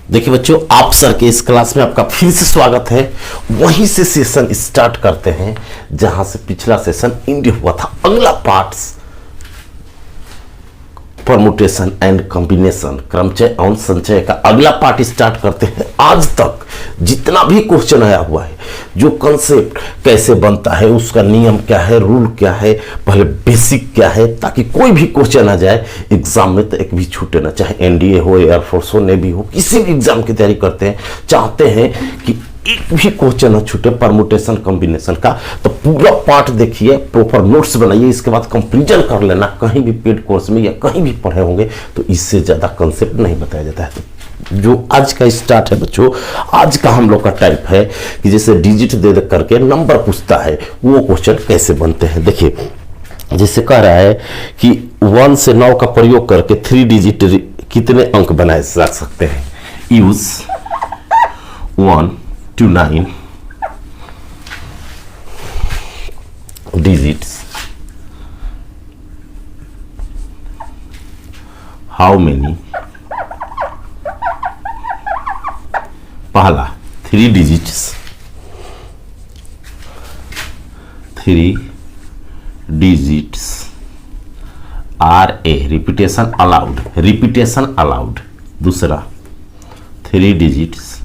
देखिए बच्चों, आप सर के इस क्लास में आपका फिर से स्वागत है। वहीं से सेशन स्टार्ट करते हैं जहां से पिछला सेशन एंड हुआ था। अगला पार्ट परमुटेशन एंड कॉम्बिनेशन, क्रमचय और संचय का अगला पार्ट स्टार्ट करते हैं। आज तक जितना भी क्वेश्चन आया हुआ है, जो कंसेप्ट कैसे बनता है, उसका नियम क्या है, रूल क्या है, पहले बेसिक क्या है, ताकि कोई भी क्वेश्चन आ जाए एग्जाम में तो एक भी छूटे ना। चाहे एनडीए हो, एयरफोर्स हो, नेवी हो, किसी भी एग्जाम की तैयारी करते हैं, चाहते हैं कि एक भी क्वेश्चन न छूटे परमुटेशन कॉम्बिनेशन का। तो पूरा पार्ट देखिए, प्रॉपर नोट्स बनाइए, इसके बाद कंपेरिजन कर लेना। कहीं भी पेड कोर्स में या कहीं भी पढ़े होंगे तो इससे ज्यादा कंसेप्ट नहीं बताया जाता है। तो जो आज का स्टार्ट है बच्चों, आज का हम लोग का टाइप है कि जैसे डिजिट दे करके नंबर पूछता है, वो क्वेश्चन कैसे बनते हैं। देखिए, जैसे कह रहा है कि 1 से 9 का प्रयोग करके 3 डिजिट कितने अंक बनाए जा सकते हैं। Use 1 to 9 digits, how many, पहला 3 digits, 3 digits are a repetition allowed, दूसरा 3 digits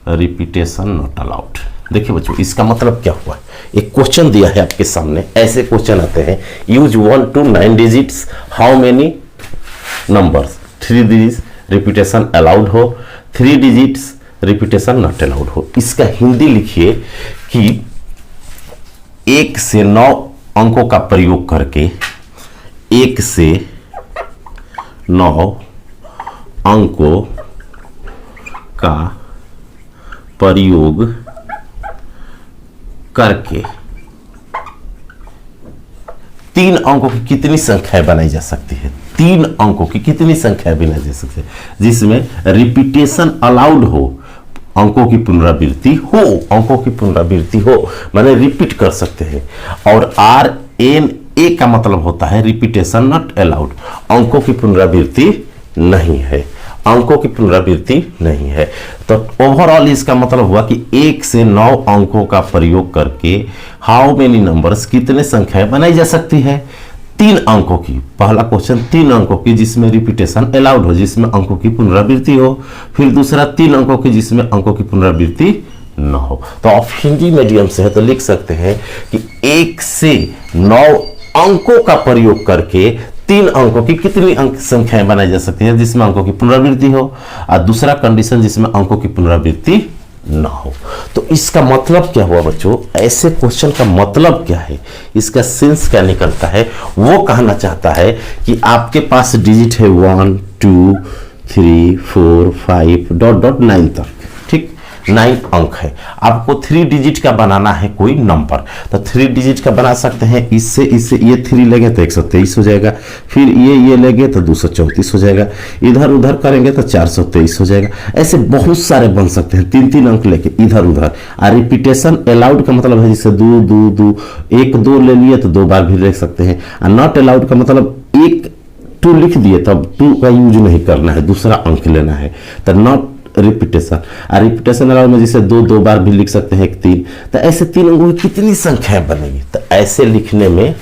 रिपीटेशन नॉट अलाउड। देखिए बच्चों, इसका मतलब क्या हुआ। एक क्वेश्चन दिया है आपके सामने, ऐसे क्वेश्चन आते हैं। Use 1 to 9 digits, how many numbers, 3 digits repetition allowed हो, 3 डिजिट्स रिपीटेशन नॉट अलाउड हो। इसका हिंदी लिखिए कि 1 से 9 अंकों का प्रयोग करके 1 से 9 अंकों का प्रयोग करके 3 अंकों की कितनी संख्याएं बनाई जा सकती है। 3 अंकों की कितनी संख्याएं बनाई जा सकती है जिसमें रिपीटेशन अलाउड हो, अंकों की पुनरावृत्ति हो, माने रिपीट कर सकते हैं। और RNA का मतलब होता है रिपीटेशन नॉट अलाउड, अंकों की पुनरावृत्ति नहीं है, अंकों की पुनरावृत्ति नहीं है। तो ओवरऑल इसका मतलब हुआ कि 1 से 9 अंकों का प्रयोग करके हाउ मेनी नंबर्स, कितने संख्याएं बनाई जा सकती है। 3 अंकों की, पहला क्वेश्चन 3 अंकों की जिसमें रिपीटेशन अलाउड हो, जिसमें अंकों की पुनरावृत्ति हो। फिर दूसरा 3 अंकों की जिसमें अंकों की पुनरावृत्ति न हो। तो आप हिंदी मीडियम से है तो लिख सकते हैं कि 1 से 9 अंकों का प्रयोग करके 3 अंकों की कितनी अंक संख्याएं बनाई जा सकती है जिसमें अंकों की पुनरावृत्ति हो, और दूसरा कंडीशन जिसमें अंकों की पुनरावृत्ति ना हो। तो इसका मतलब क्या हुआ बच्चों, ऐसे क्वेश्चन का मतलब क्या है, इसका सेंस क्या निकलता है। वो कहना चाहता है कि आपके पास डिजिट है 1 2 3 4 5 डॉट डॉट 9 तक, ठीक, 9 अंक है। आपको 3 डिजिट का बनाना है कोई नंबर, तो 3 डिजिट का बना सकते हैं। इससे ये 3 लेंगे तो 123 हो जाएगा, फिर ये लेंगे तो 234 हो जाएगा, इधर उधर करेंगे तो 423 हो जाएगा। ऐसे बहुत सारे बन सकते हैं 3-3 अंक लेके इधर उधर। और रिपीटेशन अलाउड का मतलब है जैसे 2 2 2, 1 2 ले लिए तो 2 बार भी लिख सकते हैं। और नॉट अलाउड का मतलब 1 2 लिख दिए तब 2 का यूज नहीं करना है, दूसरा अंक लेना है। तो नॉट रिपीटेशन, और रिपीटेशन अलाउड में जैसे 2 बार भी लिख सकते हैं, 1 3। तो ऐसे 3 अंकों की कितनी संख्याएं बनेगी। तो ऐसे लिखने में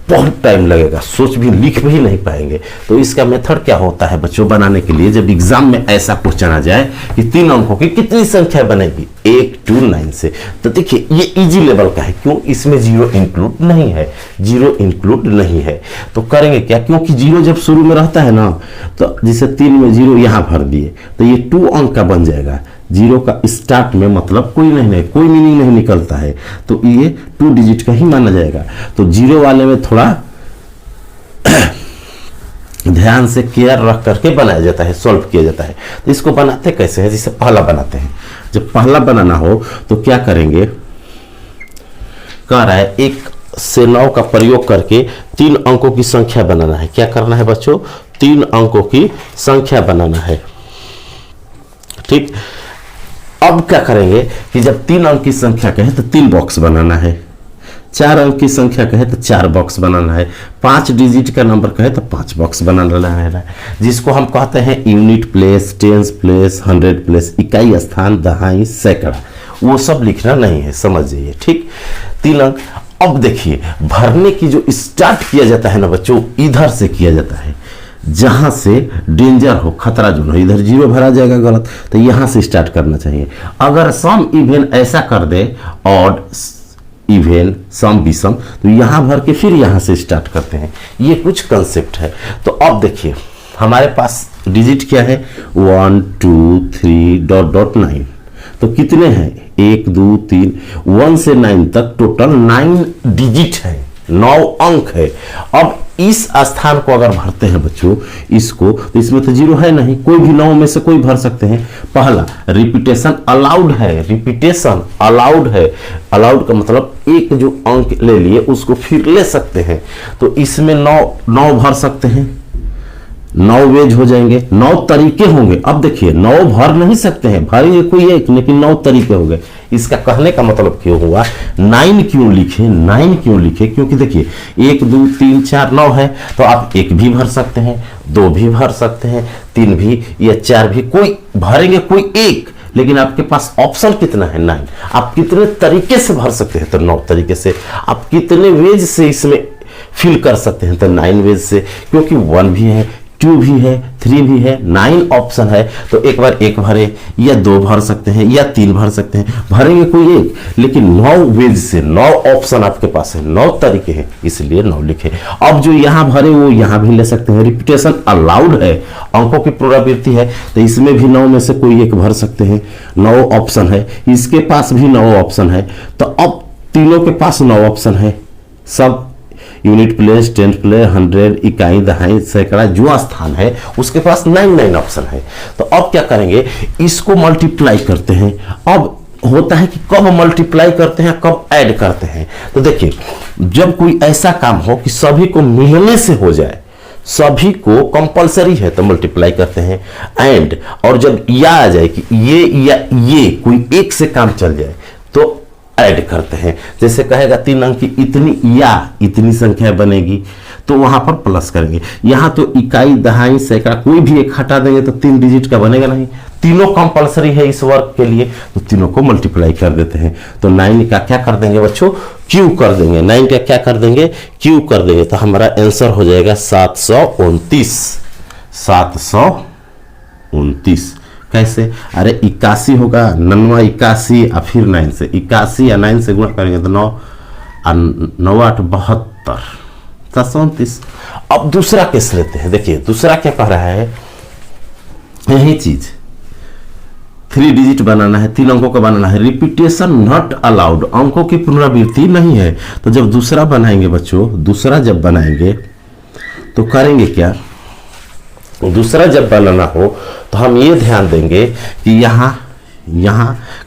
बहुत टाइम लगेगा, सोच भी लिख भी नहीं पाएंगे। तो इसका मेथड क्या होता है बच्चों बनाने के लिए, जब एग्जाम में ऐसा क्वेश्चन आ जाए कि 3 अंकों की कितनी संख्या बनेगी 1 to 9 से, तो देखिए ये इजी लेवल का है। क्यों, इसमें 0 इंक्लूड नहीं है, 0 इंक्लूड नहीं है। तो करेंगे क्या, क्योंकि 0 जब शुरू में रहता है ना, तो जैसे 3 में 0 यहां भर दिए तो ये 2 अंक का बन जाएगा। 0 का स्टार्ट में मतलब कोई कोई मीनिंग नहीं निकलता है, तो ये 2 डिजिट का ही माना जाएगा। तो 0 वाले में थोड़ा ध्यान से केयर रख करके बनाया जाता है, सॉल्व किया जाता है। तो इसको बनाते कैसे है, जैसे पहला बनाते हैं। जब पहला बनाना हो तो क्या करेंगे, कह रहा है 1 से 9 का प्रयोग करके 3 अंकों की संख्या बनाना है। क्या करना है बच्चों, 3 अंकों की संख्या बनाना है, ठीक। अब क्या करेंगे कि जब 3 अंक की संख्या कहें तो 3 बॉक्स बनाना है। 4 अंक की संख्या कहे तो 4 बॉक्स बनाना है, 5 डिजिट का नंबर कहे तो 5 बॉक्स बनाना है, जिसको हम कहते हैं unit place, tens place, 100 place, इकाई स्थान, दहाई, सैकड़ा, वो सब लिखना नहीं है, समझ जाइए, ठीक। 3 अंक। अब देखिए भरने की जो स्टार्ट किया जाता है ना बच्चों, इधर से किया जाता है, जहां से डेंजर हो, खतरा जो हो, इधर 0 भरा जाएगा गलत, तो यहां से स्टार्ट करना चाहिए। अगर सम इवेन ऐसा कर दे, ऑड इवेन, सम विषम, तो यहां भर के फिर यहां से स्टार्ट करते हैं, ये कुछ कंसेप्ट है। तो अब देखिए हमारे पास डिजिट क्या है, 1 2 3 डॉट डॉट 9, तो कितने हैं, 1 2 3, 1 से 9 तक टोटल 9 डिजिट है, 9 अंक है। अब इस स्थान को अगर भरते हैं बच्चों इसको, तो इसमें तो 0 है नहीं, कोई भी 9 में से कोई भर सकते हैं। पहला रिपीटेशन अलाउड है, रिपीटेशन अलाउड है, अलाउड का मतलब एक जो अंक ले लिए उसको फिर ले सकते हैं, तो इसमें 9 भर सकते हैं, 9 वेज हो जाएंगे, 9 तरीके होंगे। अब देखिए 9 भर नहीं सकते हैं, भरेंगे कोई एक, लेकिन 9 तरीके हो गए। इसका कहने का मतलब क्यों हुआ, 9 क्यों लिखे, 9 क्यों लिखे, क्योंकि देखिए 1 2 3 4 9 है, तो आप 1 भी भर सकते हैं, 2 भी भर सकते हैं, 3 भी या 4 भी, कोई भरेंगे कोई एक, लेकिन आपके पास ऑप्शन कितना है, 9। आप कितने तरीके से भर सकते हैं, तो 9 तरीके से। आप कितने वेज से इसमें फिल कर सकते हैं, तो 9 वेज से, क्योंकि 1 भी है, 2 भी है, 3 भी है, 9 ऑप्शन है, तो एक बार 1 भरे या 2 भर सकते हैं या 3 भर सकते हैं, भरेंगे कोई एक, लेकिन 9 वेज से 9 ऑप्शन आपके पास है, 9 तरीके हैं, इसलिए 9 लिखे। अब जो यहां भरे वो यहां भी ले सकते हैं, रिपीटेशन अलाउड है, अंकों की पुनरावृत्ति है, तो इसमें भी 9 में से कोई एक भर सकते हैं, 9 ऑप्शन है, इसके पास भी 9 ऑप्शन है, तो अब तीनों के पास 9 ऑप्शन है, सब यूनिट प्लेस, टेंथ प्लेस, 100, इकाई, दहाई, सैकड़ा, जो स्थान है उसके पास 9 ऑप्शन है। तो अब क्या करेंगे, इसको मल्टीप्लाई करते हैं। अब होता है कि कब मल्टीप्लाई करते हैं, कब ऐड करते हैं, तो देखिए जब कोई ऐसा काम हो कि सभी को मिलने से हो जाए, सभी को कंपलसरी है, तो मल्टीप्लाई करते हैं। एंड, और जब या आ जाए कि ये या ये कोई एक से काम चल जाए, तो ऐड करते हैं। जैसे कहेगा 3 अंक की इतनी या इतनी संख्या बनेगी, तो वहां पर प्लस करेंगे। यहां तो इकाई, दहाई, सैकड़ा कोई भी एक हटा देंगे तो 3 डिजिट का बनेगा नहीं, तीनों कंपलसरी है इस वर्क के लिए, तो तीनों को मल्टीप्लाई कर देते हैं। तो 9 का क्या कर देंगे बच्चों, क्यू कर देंगे, 9 का क्या कर देंगे, क्यू कर देंगे, तो हमारा आंसर हो जाएगा 729। 729 कैसे, अरे 81 होगा, 9 81 और फिर 9 से 81 या 9 से गुणा करेंगे तो 9 और 9 8 72, 729। अब दूसरा केस लेते हैं, देखिए दूसरा क्या कह रहा है, यही चीज 3 डिजिट बनाना है, 3 अंकों का बनाना है, रिपीटेशन नॉट अलाउड, अंकों की पुनरावृत्ति नहीं है। तो जब दूसरा बनाएंगे बच्चों, दूसरा जब बनाएंगे तो करेंगे क्या, दूसरा जब बनाना हो तो हम ये ध्यान देंगे कि यहाँ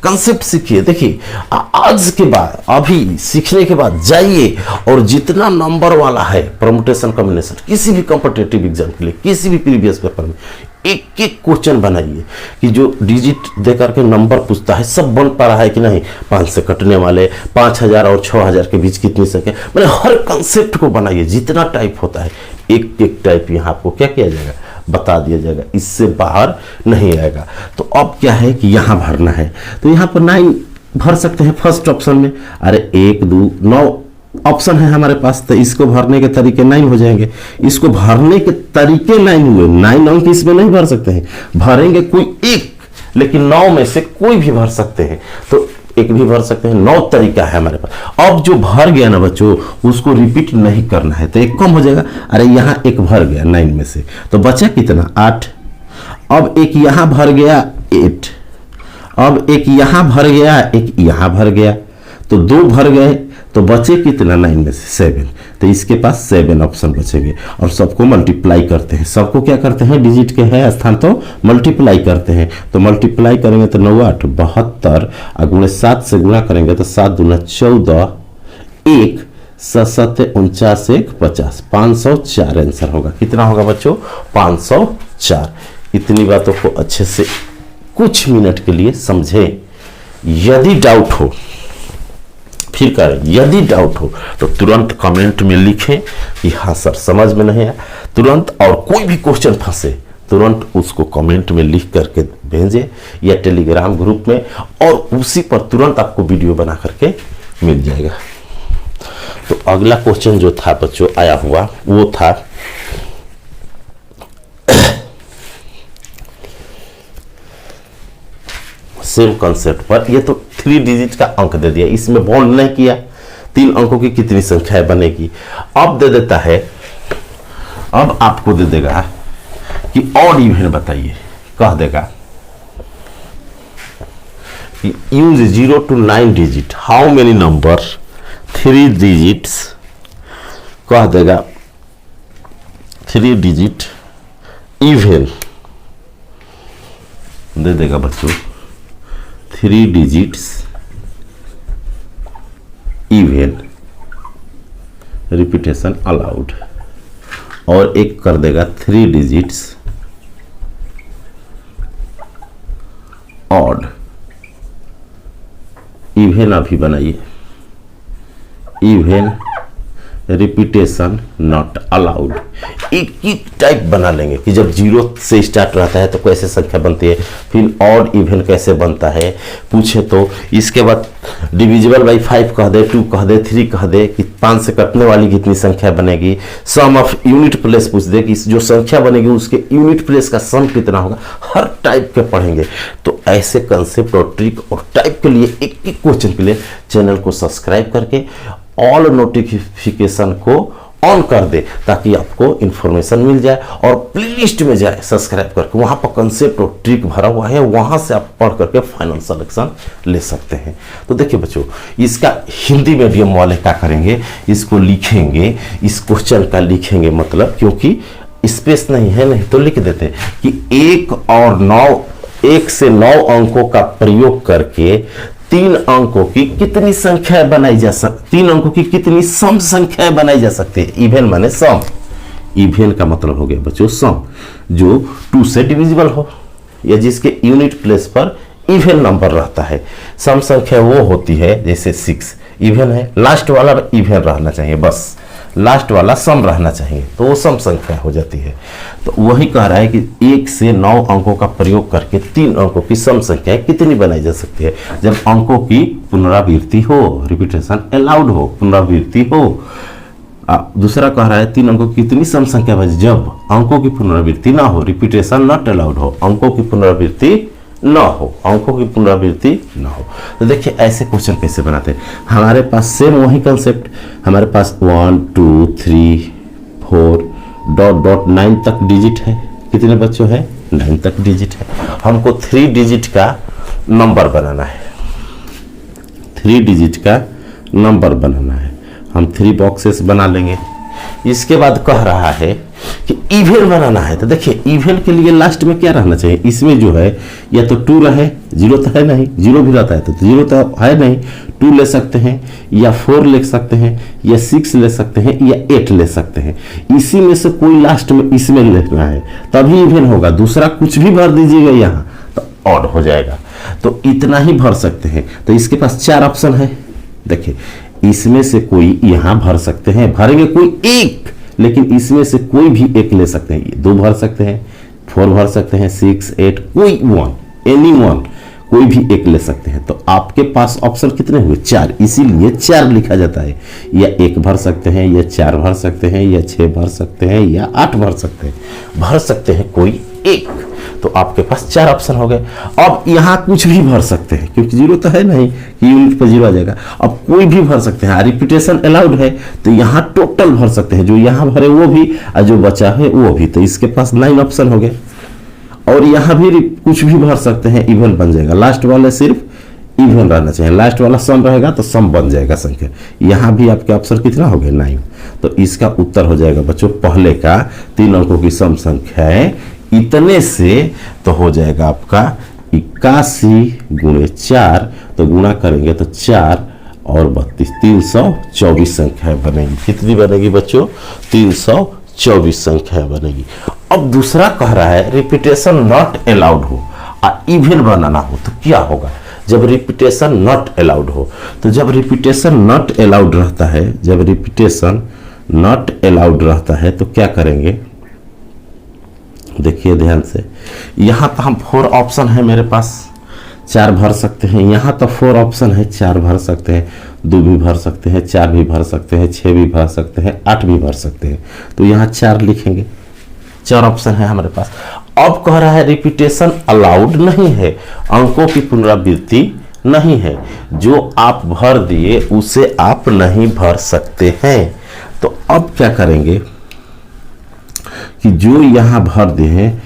कंसेप्ट सीखिए। देखिए आज के बाद, अभी सीखने के बाद जाइए और जितना नंबर वाला है परम्यूटेशन कॉम्बिनेशन, किसी भी कॉम्पिटिटिव एग्जाम के लिए, किसी भी प्रीवियस पेपर में एक एक क्वेश्चन बनाइए कि जो डिजिट देकर के नंबर पूछता है सब बन पा रहा है कि नहीं, 5 से कटने वाले, 5000 और 6000 के बीच कितनी संख्या, मैंने हर कंसेप्ट को बनाइए, जितना टाइप होता है एक एक टाइप यहाँ आपको क्या किया जाएगा, बता दिया जाएगा, इससे बाहर नहीं आएगा। तो अब क्या है कि यहाँ भरना है, तो यहाँ पर 9 भर सकते हैं फर्स्ट ऑप्शन में, अरे 1 2 9 ऑप्शन है हमारे पास, तो इसको भरने के तरीके 9 हो जाएंगे। इसको भरने के तरीके 9 हुए, 9 अंक इसमें नहीं भर सकते हैं, भरेंगे कोई एक, लेकिन 9 में से कोई भी भर सकते हैं, तो एक भी भर सकते हैं, 9 तरीका है हमारे पास। अब जो भर गया ना बच्चों, उसको रिपीट नहीं करना है, तो एक कम हो जाएगा, अरे यहाँ एक भर गया 9 में से, तो बचा कितना 8। अब एक यहाँ भर गया 8, अब एक यहाँ भर गया, एक यहाँ भर गया, तो 2 भर गए, तो बचे कितना 9 में से 7, तो इसके पास 7 ऑप्शन बचेंगे। और सबको मल्टीप्लाई करते हैं, सबको क्या करते हैं, डिजिट के है स्थान तो मल्टीप्लाई करते हैं, तो मल्टीप्लाई करेंगे तो 9 8 72, अगुणे 7 से गुणा करेंगे तो 7 दूना 14, 1 7 7 49 1 50, 504 आंसर होगा। कितना होगा बच्चों, 504। इतनी बातों को अच्छे से कुछ मिनट के लिए समझें, यदि डाउट हो फिर करें। यदि डाउट हो तो तुरंत कमेंट में लिखें कि हाँ सर समझ में नहीं आया तुरंत, और कोई भी क्वेश्चन फंसे तुरंत उसको कमेंट में लिख करके भेजें या टेलीग्राम ग्रुप में, और उसी पर तुरंत आपको वीडियो बना करके मिल जाएगा। तो अगला क्वेश्चन जो था बच्चों आया हुआ वो था सेम कॉन्सेप्ट पर। ये तो 3 डिजिट का अंक दे दिया, इसमें बॉन्ड नहीं किया, 3 अंकों की कितनी संख्या बनेगी। अब दे देता है, अब आपको दे देगा कि ऑड इवन बताइए, कह देगा कि use 0 to 9 digit, how many number 3 digits, कह देगा 3 डिजिट इवन दे देगा बच्चों, 3 डिजिट्स इवन रिपीटेशन अलाउड, और एक कर देगा 3 डिजिट्स ऑड इवन। अभी बनाइए इवन रिपीटेशन नॉट अलाउड। एक ही टाइप बना लेंगे कि जब 0 से स्टार्ट रहता है तो कैसे संख्या बनती है, फिर ऑड इवन कैसे बनता है पूछे तो इसके बाद डिविजिबल बाई 5 कह दे, 2 कह दे, 3 कह दे कि 5 से कटने वाली कितनी संख्या बनेगी। सम ऑफ यूनिट प्लेस पूछ दे कि जो संख्या बनेगी उसके यूनिट प्लेस का सम कितना होगा। हर टाइप के पढ़ेंगे। तो ऐसे कंसेप्ट और ट्रिक और टाइप के लिए एक एक क्वेश्चन के लिए चैनल को सब्सक्राइब करके ऑल नोटिफिकेशन को ऑन कर दे ताकि आपको इंफॉर्मेशन मिल जाए, और प्लेलिस्ट में जाए सब्सक्राइब करके, वहां पर कंसेप्ट और ट्रिक भरा हुआ है, वहां से आप पढ़ करके फाइनल सिलेक्शन ले सकते हैं। तो देखिए बच्चों, इसका हिंदी मीडियम वाले क्या करेंगे, इसको लिखेंगे, इस क्वेश्चन का लिखेंगे, मतलब क्योंकि स्पेस नहीं है, नहीं तो लिख देते कि 1 से 9 अंकों का प्रयोग करके 3 अंकों की कितनी संख्या बनाई जा सकती, 3 अंकों की कितनी सम संख्याएं बनाई जा सकती है। इवन माने सम, इवन का मतलब हो गया बच्चों सम, जो 2 से डिविजिबल हो या जिसके यूनिट प्लेस पर इवन नंबर रहता है। सम संख्या वो होती है जैसे 6 इवन है, लास्ट वाला इवन रहना चाहिए, बस लास्ट वाला सम रहना चाहिए, तो वो सम संख्या हो जाती है। तो वही कह रहा है कि 1 से 9 अंकों का प्रयोग करके 3 अंकों की सम संख्या कितनी बनाई जा सकती है, जब अंकों की पुनरावृत्ति हो, रिपीटेशन अलाउड हो, पुनरावृत्ति हो। दूसरा कह रहा है 3 अंकों की कितनी सम संख्या बने, जब अंकों की पुनरावृत्ति ना हो, रिपीटेशन नॉट अलाउड हो, अंकों की पुनरावृत्ति ना हो, अंकों की पुनरावृत्ति ना हो। तो देखिए ऐसे क्वेश्चन कैसे बनाते हैं। हमारे पास सेम वही कंसेप्ट, हमारे पास 1 2 3 4 डॉट डॉट 9 तक डिजिट है। कितने बच्चों है, 9 तक डिजिट है। हमको 3 डिजिट का नंबर बनाना है, 3 डिजिट का नंबर बनाना है। हम 3 बॉक्सेस बना लेंगे। इसके बाद कह रहा है कि इवन बनाना है। तो देखिए इवन के लिए लास्ट में क्या रहना चाहिए, इसमें जो है या तो 2 रहे, 0 तो है नहीं, 0 भी रहता है तो 0 तो है नहीं, 2 ले सकते हैं या 4 ले सकते हैं या 6 ले सकते हैं या 8 ले सकते हैं। इसी में से कोई लास्ट में इसमें लेना है तभी इवन होगा, दूसरा कुछ भी भर दीजिएगा यहाँ तो ऑड हो जाएगा। तो इतना ही भर सकते हैं। तो इसके पास 4 ऑप्शन है। देखिए इसमें से कोई यहाँ भर सकते हैं, भरेंगे कोई एक, लेकिन इसमें से कोई भी एक ले सकते हैं। 2 भर सकते हैं, 4 भर सकते हैं, 6 8, कोई 1, एनी 1, कोई भी एक ले सकते हैं। तो आपके पास ऑप्शन कितने हुए, 4, इसीलिए 4 लिखा जाता है। या 1 भर सकते हैं, या 4 भर सकते हैं, या 6 भर सकते हैं, या 8 भर सकते हैं, भर सकते हैं कोई एक। तो आपके पास 4 ऑप्शन हो गए। अब यहाँ कुछ भी भर सकते हैं क्योंकि 0 तो है नहीं कि यूनिट पर 0 आ जाएगा। अब कोई भी भर सकते हैं, रिपीटेशन अलाउड है तो यहाँ टोटल भर सकते हैं, जो यहाँ भरे वो भी और जो बचा है वो भी। तो इसके पास 9 ऑप्शन हो गए। और यहाँ भी कुछ भी भर सकते हैं, इवन बन जाएगा। लास्ट वाले सिर्फ इवन रहना चाहिए, लास्ट वाला सम रहेगा तो सम बन जाएगा संख्या। यहाँ भी आपके ऑप्शन कितना हो गया, 9। तो इसका उत्तर हो जाएगा बच्चों पहले का 3 अंकों की सम संख्या है इतने से, तो हो जाएगा आपका 81 गुणे 4, तो गुणा करेंगे तो 4 और 32, 324 संख्या बनेगी। कितनी बनेगी बच्चों, 324 संख्या बनेगी। अब दूसरा कह रहा है रिपीटेशन नॉट अलाउड हो, इवन बनाना हो तो क्या होगा। जब रिपीटेशन नॉट अलाउड हो। तो जब रिपीटेशन नॉट अलाउड रहता है, जब रिपीटेशन नॉट अलाउड रहता है तो क्या करेंगे, देखिए ध्यान से, यहां तो हम 4 ऑप्शन है मेरे पास, 4 भर सकते हैं। यहाँ तो 4 ऑप्शन है, 4 भर सकते हैं, 2 भी भर सकते हैं, 4 भी भर सकते हैं, 6 भी भर सकते हैं, 8 भी भर सकते हैं। तो यहाँ 4 लिखेंगे, 4 ऑप्शन है हमारे पास। अब कह रहा है रिपीटेशन अलाउड नहीं है, अंकों की पुनरावृत्ति नहीं है, जो आप भर दिए उसे आप नहीं भर सकते हैं। तो अब क्या करेंगे कि जो यहाँ भर दिए हैं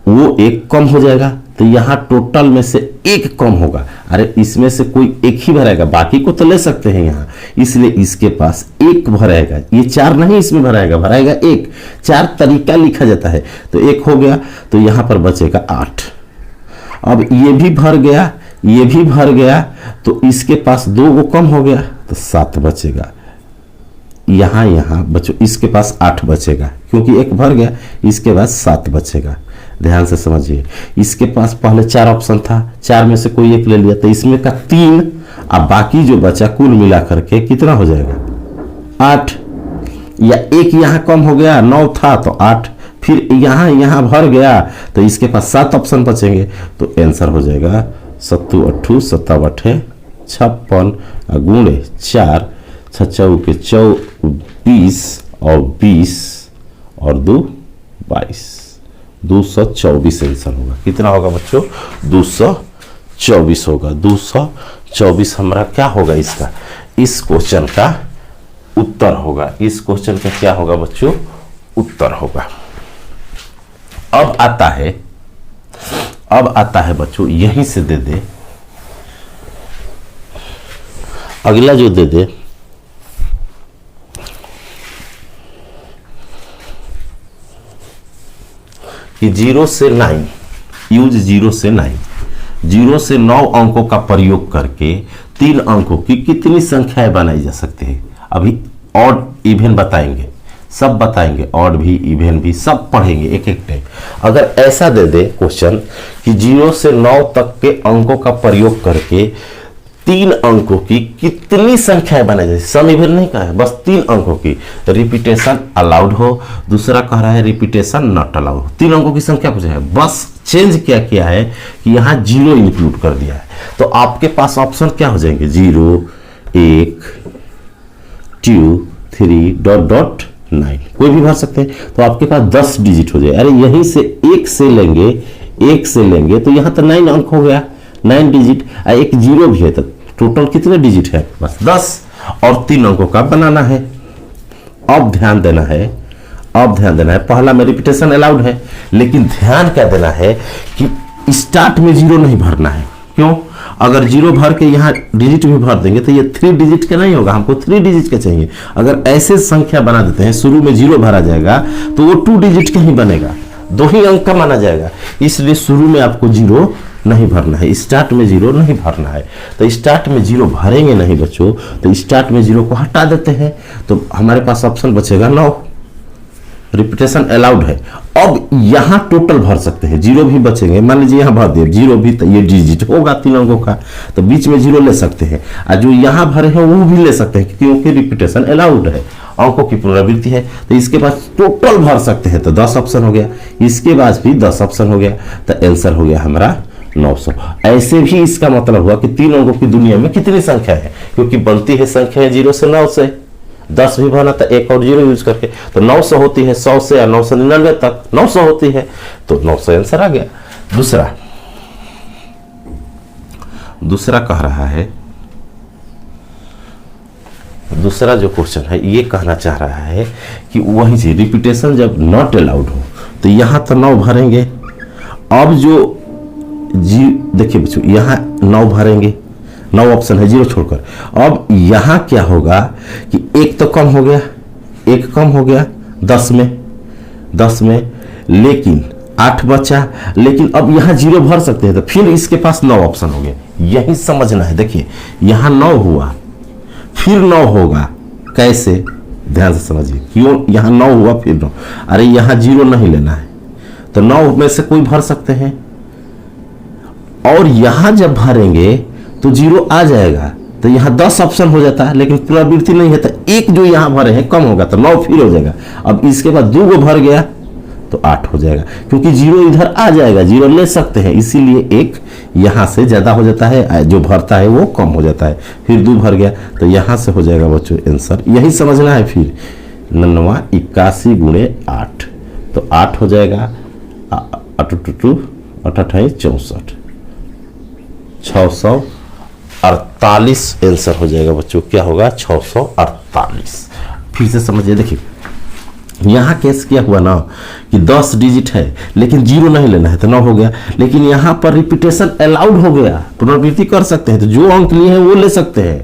वो एक कम हो जाएगा, तो यहाँ टोटल में से एक कम होगा। अरे इसमें से कोई एक ही भराएगा, बाकी को तो ले सकते हैं यहाँ, इसलिए इसके पास एक भराएगा। ये 4 नहीं इसमें भराएगा, भराएगा एक। 4 तरीका लिखा जाता है, तो एक हो गया, तो यहाँ पर बचेगा 8। अब ये भी भर गया, ये भी भर गया, तो इसके पास 2 को कम हो गया, तो 7 बचेगा। यहाँ बच्चों इसके पास 8 बचेगा, क्योंकि एक भर गया, इसके बाद 7 बचेगा। ध्यान से समझिए, इसके पास पहले 4 ऑप्शन था, 4 में से कोई एक ले लिया, तो इसमें का 3, अब बाकी जो बचा कुल मिला करके कितना हो जाएगा 8, या एक यहाँ कम हो गया, 9 था तो 8, फिर यहाँ भर गया, तो इसके पास 7 ऑप्शन बचेंगे। तो आंसर हो जाएगा 7 8 27 56 गुणे 4 6 के 24 और 20 और 2 22, 224 आंसर होगा। कितना होगा बच्चों, 224 होगा। 224 हमारा क्या होगा, इसका, इस क्वेश्चन का उत्तर होगा। इस क्वेश्चन का क्या होगा बच्चों, उत्तर होगा। अब आता है बच्चों, यहीं से दे दे, अगला जो दे दे, कि 0 से 9, यूज 0 से 9, 0 से 9 अंकों का प्रयोग करके 3 अंकों की कितनी संख्याएं बनाई जा सकती है। अभी ऑड इवन बताएंगे, सब बताएंगे, ऑड भी इवन भी सब पढ़ेंगे एक एक टाइम। अगर ऐसा दे दे क्वेश्चन कि 0 से 9 तक के अंकों का प्रयोग करके 3 अंकों की कितनी संख्याएं बनाई जाए, सम इवन नहीं कहा है, बस 3 अंकों की, रिपीटेशन अलाउड हो। दूसरा कह रहा है रिपीटेशन नॉट अलाउड हो। 3 अंकों की संख्या कुछ है, बस चेंज क्या किया है कि यहाँ 0 इंक्लूड कर दिया है। तो आपके पास ऑप्शन क्या हो जाएंगे, 0 1 2 3 .9, कोई भी भर सकते हैं। तो आपके पास 10 डिजिट हो जाए। अरे यहीं से 1 से लेंगे तो यहाँ तो 9 अंक हो गया, 9 डिजिट, एक 0 भी है, तो टोटल कितने डिजिट है, बस 10, और 3 अंकों का बनाना है। अब ध्यान देना है, पहला में रिपीटेशन अलाउड है, लेकिन ध्यान क्या देना है कि स्टार्ट में 0 नहीं भरना है। क्यों, अगर 0 भर के यहाँ डिजिट भी भर देंगे तो ये 3 डिजिट का नहीं होगा, हमको 3 डिजिट का चाहिए। अगर ऐसे संख्या बना देते हैं, शुरू में 0 भरा जाएगा तो वो 2 डिजिट का ही बनेगा, 2 ही अंक का माना जाएगा। इसलिए शुरू में आपको 0 नहीं भरना है, स्टार्ट में 0 नहीं भरना है। तो स्टार्ट में 0 भरेंगे नहीं बच्चों, तो स्टार्ट में 0 को हटा देते हैं, तो हमारे पास ऑप्शन बचेगा 9, रिपीटेशन अलाउड है। अब यहां टोटल भर सकते हैं, 0 भी बचेंगे, मान लीजिए यहां भर दिए 0 भी, तो ये डिजिट होगा 3 अंकों का, तो बीच में 0 ले सकते हैं, और जो यहां भरे हैं वो भी ले सकते हैं, क्योंकि रिपीटेशन अलाउड है, अंकों की पुनरावृत्ति है। तो इसके पास टोटल भर सकते हैं, तो 10 ऑप्शन हो गया, इसके बाद भी 10 ऑप्शन हो गया, तो आंसर हो गया हमारा 900। ऐसे भी इसका मतलब हुआ कि 3 अंकों की दुनिया में कितनी संख्या है, क्योंकि बनती है संख्या 0 से 9 से, 10 भी बना था, एक और 0 यूज करके, तो 900 होती है, 100 से या 999 तक 900 होती है, तो 900 आंसर आ गया। दूसरा कह रहा है, दूसरा जो क्वेश्चन है ये कहना चाह रहा है कि वही से रिपीटेशन जब नॉट अलाउड हो तो यहां तो 9 भरेंगे। अब जो देखिए बच्चों, यहाँ 9 भरेंगे, 9 ऑप्शन है 0 छोड़कर। अब यहां क्या होगा कि एक तो कम हो गया, एक कम हो गया 10 में, लेकिन 8 बचा, लेकिन अब यहाँ 0 भर सकते हैं, तो फिर इसके पास 9 ऑप्शन हो गए। यही समझना है, देखिए यहाँ 9 हुआ, फिर 9 होगा, कैसे, ध्यान से समझिए, क्यों यहाँ 9 हुआ फिर 9, अरे यहाँ 0 नहीं लेना है, तो 9 में से कोई भर सकते हैं, और यहां जब भरेंगे तो 0 आ जाएगा, तो यहाँ 10 ऑप्शन हो जाता है, लेकिन पुनरावृत्ति नहीं है तो एक जो यहाँ भरे हैं कम होगा तो 9 फिर हो जाएगा। अब इसके बाद 2 गो भर गया तो 8 हो जाएगा, क्योंकि 0 इधर आ जाएगा, 0 ले सकते हैं, इसीलिए एक यहाँ से ज्यादा हो जाता है, जो भरता है वो कम हो जाता है। फिर 2 भर गया तो यहाँ से हो जाएगा बच्चों आंसर, यही समझना है। फिर 9 81 गुणे 8 तो 8 हो जाएगा, 8 64 648 आंसर हो जाएगा बच्चों। क्या होगा? 648। फिर से समझिए, देखिए यहाँ केस क्या हुआ ना कि 10 डिजिट है लेकिन 0 नहीं लेना है तो 9 हो गया, लेकिन यहाँ पर रिपीटेशन अलाउड हो गया, पुनरावृत्ति कर सकते हैं, तो जो अंक लिए हैं वो ले सकते हैं।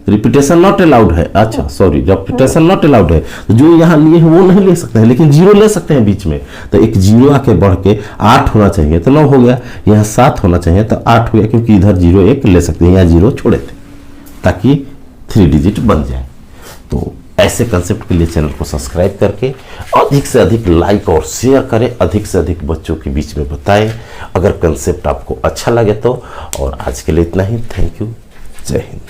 रिपीटेशन नॉट अलाउड है, अच्छा सॉरी, रिपीटेशन नॉट अलाउड है तो जो यहाँ लिए हैं वो नहीं ले सकते हैं, लेकिन 0 ले सकते हैं बीच में। तो एक 0 आके बढ़ के 8 होना चाहिए तो 9 हो गया, यहाँ 7 होना चाहिए तो 8 हो गया, क्योंकि इधर 0 1 ले सकते हैं, यहाँ 0 छोड़े थे ताकि 3 डिजिट बन जाए। तो ऐसे कंसेप्ट के लिए चैनल को सब्सक्राइब करके अधिक से अधिक लाइक और शेयर करें, अधिक से अधिक बच्चों के बीच में बताएं अगर कंसेप्ट आपको अच्छा लगे तो। और आज के लिए इतना ही, थैंक यू, जय हिंद।